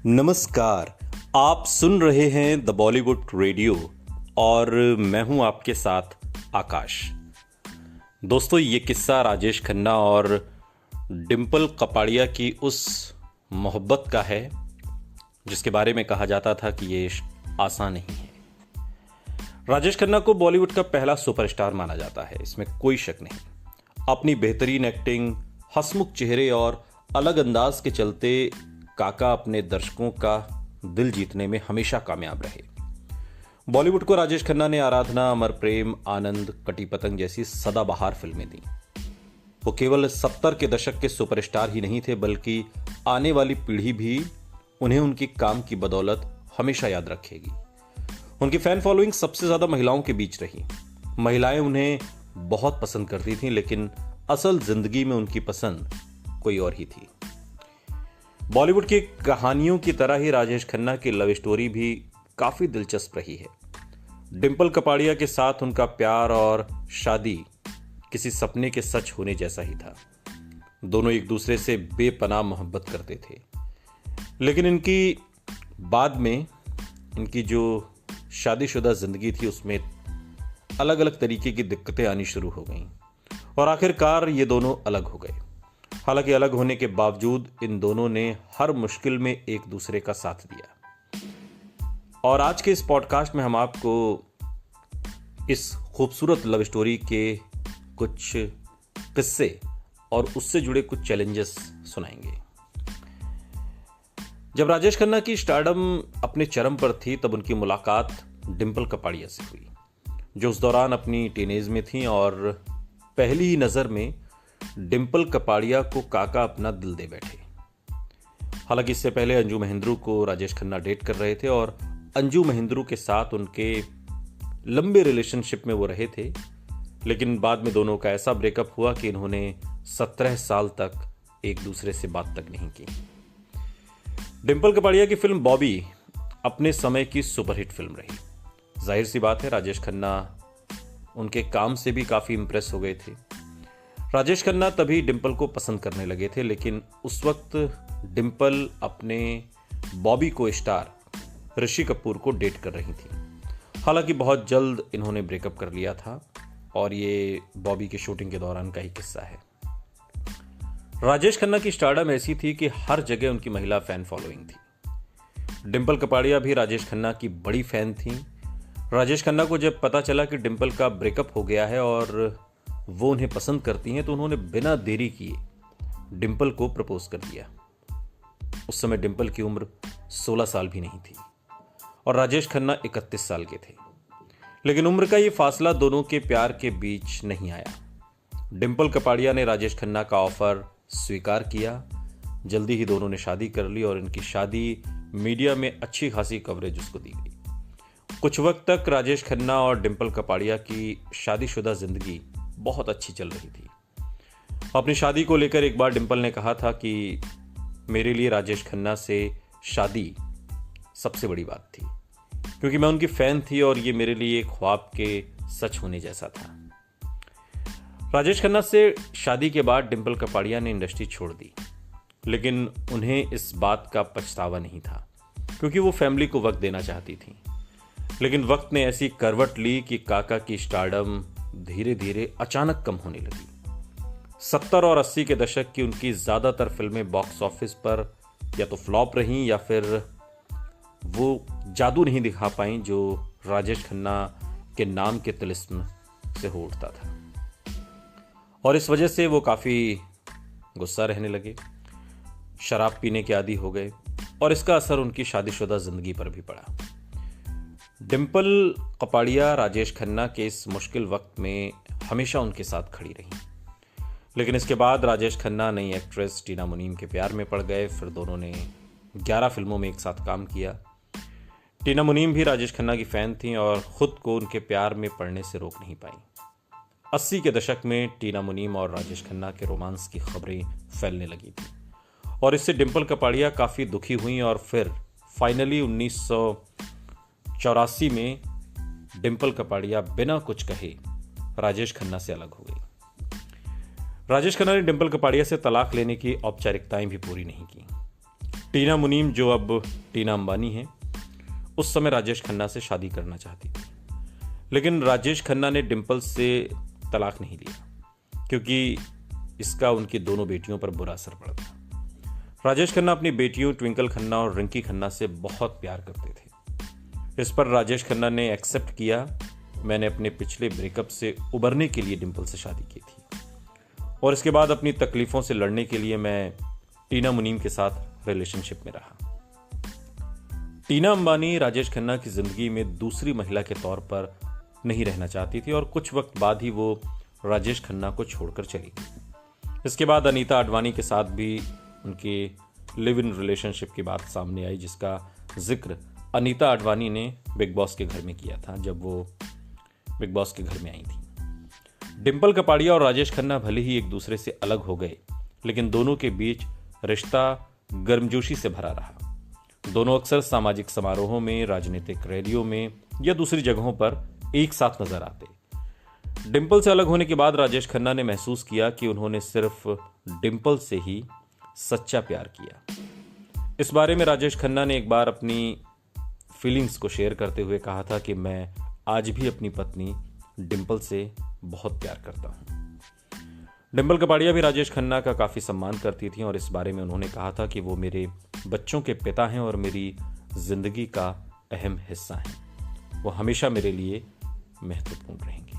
नमस्कार। आप सुन रहे हैं द बॉलीवुड रेडियो और मैं हूं आपके साथ आकाश। दोस्तों, ये किस्सा राजेश खन्ना और डिंपल कपाड़िया की उस मोहब्बत का है जिसके बारे में कहा जाता था कि ये इश्क आसान नहीं है। राजेश खन्ना को बॉलीवुड का पहला सुपरस्टार माना जाता है, इसमें कोई शक नहीं। अपनी बेहतरीन एक्टिंग, हंसमुख चेहरे और अलग अंदाज के चलते काका अपने दर्शकों का दिल जीतने में हमेशा कामयाब रहे। बॉलीवुड को राजेश खन्ना ने आराधना, अमर प्रेम, आनंद, कटी पतंग जैसी सदाबहार फिल्में दी। वो केवल 70 के दशक के सुपरस्टार ही नहीं थे, बल्कि आने वाली पीढ़ी भी उन्हें उनकी काम की बदौलत हमेशा याद रखेगी। उनकी फैन फॉलोइंग सबसे ज्यादा महिलाओं के बीच रही। महिलाएं उन्हें बहुत पसंद करती थीं, लेकिन असल जिंदगी में उनकी पसंद कोई और ही थी। बॉलीवुड की कहानियों की तरह ही राजेश खन्ना की लव स्टोरी भी काफी दिलचस्प रही है। डिंपल कपाड़िया के साथ उनका प्यार और शादी किसी सपने के सच होने जैसा ही था। दोनों एक दूसरे से बेपनाह मोहब्बत करते थे, लेकिन इनकी बाद में इनकी जो शादीशुदा जिंदगी थी उसमें अलग अलग तरीके की दिक्कतें आनी शुरू हो गईं और आखिरकार ये दोनों अलग हो गए। हालांकि अलग होने के बावजूद इन दोनों ने हर मुश्किल में एक दूसरे का साथ दिया। और आज के इस पॉडकास्ट में हम आपको इस खूबसूरत लव स्टोरी के कुछ किस्से और उससे जुड़े कुछ चैलेंजेस सुनाएंगे। जब राजेश खन्ना की स्टारडम अपने चरम पर थी, तब उनकी मुलाकात डिंपल कपाड़िया से हुई, जो उस दौरान अपनी टीनेज में थी। और पहली ही नजर में डिंपल कपाड़िया को काका अपना दिल दे बैठे। हालांकि इससे पहले अंजू महेंद्रू को राजेश खन्ना डेट कर रहे थे और अंजू महेंद्रू के साथ उनके लंबे रिलेशनशिप में वो रहे थे, लेकिन बाद में दोनों का ऐसा ब्रेकअप हुआ कि इन्होंने 17 साल तक एक दूसरे से बात तक नहीं की। डिंपल कपाड़िया की फिल्म बॉबी अपने समय की सुपरहिट फिल्म रही। जाहिर सी बात है, राजेश खन्ना उनके काम से भी काफी इंप्रेस हो गए थे। राजेश खन्ना तभी डिंपल को पसंद करने लगे थे, लेकिन उस वक्त डिंपल अपने बॉबी को स्टार ऋषि कपूर को डेट कर रही थी। हालांकि बहुत जल्द इन्होंने ब्रेकअप कर लिया था और ये बॉबी की शूटिंग के दौरान का ही किस्सा है। राजेश खन्ना की स्टारडम ऐसी थी कि हर जगह उनकी महिला फैन फॉलोइंग थी। डिंपल कपाड़िया भी राजेश खन्ना की बड़ी फैन थी। राजेश खन्ना को जब पता चला कि डिंपल का ब्रेकअप हो गया है और वो उन्हें पसंद करती हैं, तो उन्होंने बिना देरी किए डिंपल को प्रपोज कर दिया। उस समय डिंपल की उम्र 16 साल भी नहीं थी और राजेश खन्ना 31 साल के थे, लेकिन उम्र का ये फासला दोनों के प्यार के बीच नहीं आया। डिंपल कपाड़िया ने राजेश खन्ना का ऑफर स्वीकार किया। जल्दी ही दोनों ने शादी कर ली और इनकी शादी मीडिया में अच्छी खासी कवरेज उसको दी गई। कुछ वक्त तक राजेश खन्ना और डिंपल कपाड़िया की शादीशुदा जिंदगी बहुत अच्छी चल रही थी। अपनी शादी को लेकर एक बार डिंपल ने कहा था कि मेरे लिए राजेश खन्ना से शादी सबसे बड़ी बात थी, क्योंकि मैं उनकी फैन थी और ये मेरे लिए ख्वाब के सच होने जैसा था। राजेश खन्ना से शादी के बाद डिंपल कपाड़िया ने इंडस्ट्री छोड़ दी, लेकिन उन्हें इस बात का पछतावा नहीं था, क्योंकि वो फैमिली को वक्त देना चाहती थी। लेकिन वक्त ने ऐसी करवट ली कि काका की स्टारडम धीरे धीरे अचानक कम होने लगी। 70 और 80 के दशक की उनकी ज्यादातर फिल्में बॉक्स ऑफिस पर या तो फ्लॉप रहीं या फिर वो जादू नहीं दिखा पाई जो राजेश खन्ना के नाम के तिलिस्म से हो उठता था। और इस वजह से वो काफी गुस्सा रहने लगे, शराब पीने के आदी हो गए और इसका असर उनकी शादीशुदा जिंदगी पर भी पड़ा। डिंपल कपाड़िया राजेश खन्ना के इस मुश्किल वक्त में हमेशा उनके साथ खड़ी रही, लेकिन इसके बाद राजेश खन्ना नई एक्ट्रेस टीना मुनीम के प्यार में पड़ गए। फिर दोनों ने 11 फिल्मों में एक साथ काम किया। टीना मुनीम भी राजेश खन्ना की फैन थीं और खुद को उनके प्यार में पड़ने से रोक नहीं पाई। 80 के दशक में टीना मुनीम और राजेश खन्ना के रोमांस की खबरें फैलने लगी थी और इससे डिंपल कपाड़िया काफी दुखी हुई और फिर फाइनली 1984 में डिंपल कपाड़िया बिना कुछ कहे राजेश खन्ना से अलग हो गई। राजेश खन्ना ने डिंपल कपाड़िया से तलाक लेने की औपचारिकताएं भी पूरी नहीं की। टीना मुनीम, जो अब टीना अंबानी हैं, उस समय राजेश खन्ना से शादी करना चाहती थी, लेकिन राजेश खन्ना ने डिंपल से तलाक नहीं लिया क्योंकि इसका उनकी दोनों बेटियों पर बुरा असर पड़ा था। राजेश खन्ना अपनी बेटियों ट्विंकल खन्ना और रिंकी खन्ना से बहुत प्यार करते थे। इस पर राजेश खन्ना ने एक्सेप्ट किया। मैंने अपने पिछले ब्रेकअप से उबरने के लिए डिंपल से शादी की थी और इसके बाद अपनी तकलीफों से लड़ने के लिए मैं टीना मुनीम के साथ रिलेशनशिप में रहा। टीना अंबानी राजेश खन्ना की जिंदगी में दूसरी महिला के तौर पर नहीं रहना चाहती थी और कुछ वक्त बाद ही वो राजेश खन्ना को छोड़कर चली गई। इसके बाद अनीता आडवाणी के साथ भी उनके लिव इन रिलेशनशिप की बात सामने आई, जिसका जिक्र अनीता आडवाणी ने बिग बॉस के घर में किया था जब वो बिग बॉस के घर में आई थी। डिंपल कपाड़िया और राजेश खन्ना भले ही एक दूसरे से अलग हो गए, लेकिन दोनों के बीच रिश्ता गर्मजोशी से भरा रहा। दोनों अक्सर सामाजिक समारोहों में, राजनीतिक रैलियों में या दूसरी जगहों पर एक साथ नजर आते। डिंपल से अलग होने के बाद राजेश खन्ना ने महसूस किया कि उन्होंने सिर्फ डिंपल से ही सच्चा प्यार किया। इस बारे में राजेश खन्ना ने एक बार अपनी फीलिंग्स को शेयर करते हुए कहा था कि मैं आज भी अपनी पत्नी डिंपल से बहुत प्यार करता हूं। डिंपल कपाड़िया भी राजेश खन्ना का काफी सम्मान करती थी और इस बारे में उन्होंने कहा था कि वो मेरे बच्चों के पिता हैं और मेरी जिंदगी का अहम हिस्सा हैं। वो हमेशा मेरे लिए महत्वपूर्ण रहेंगे।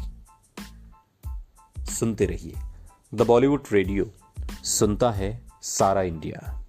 सुनते रहिए द बॉलीवुड रेडियो, सुनता है सारा इंडिया।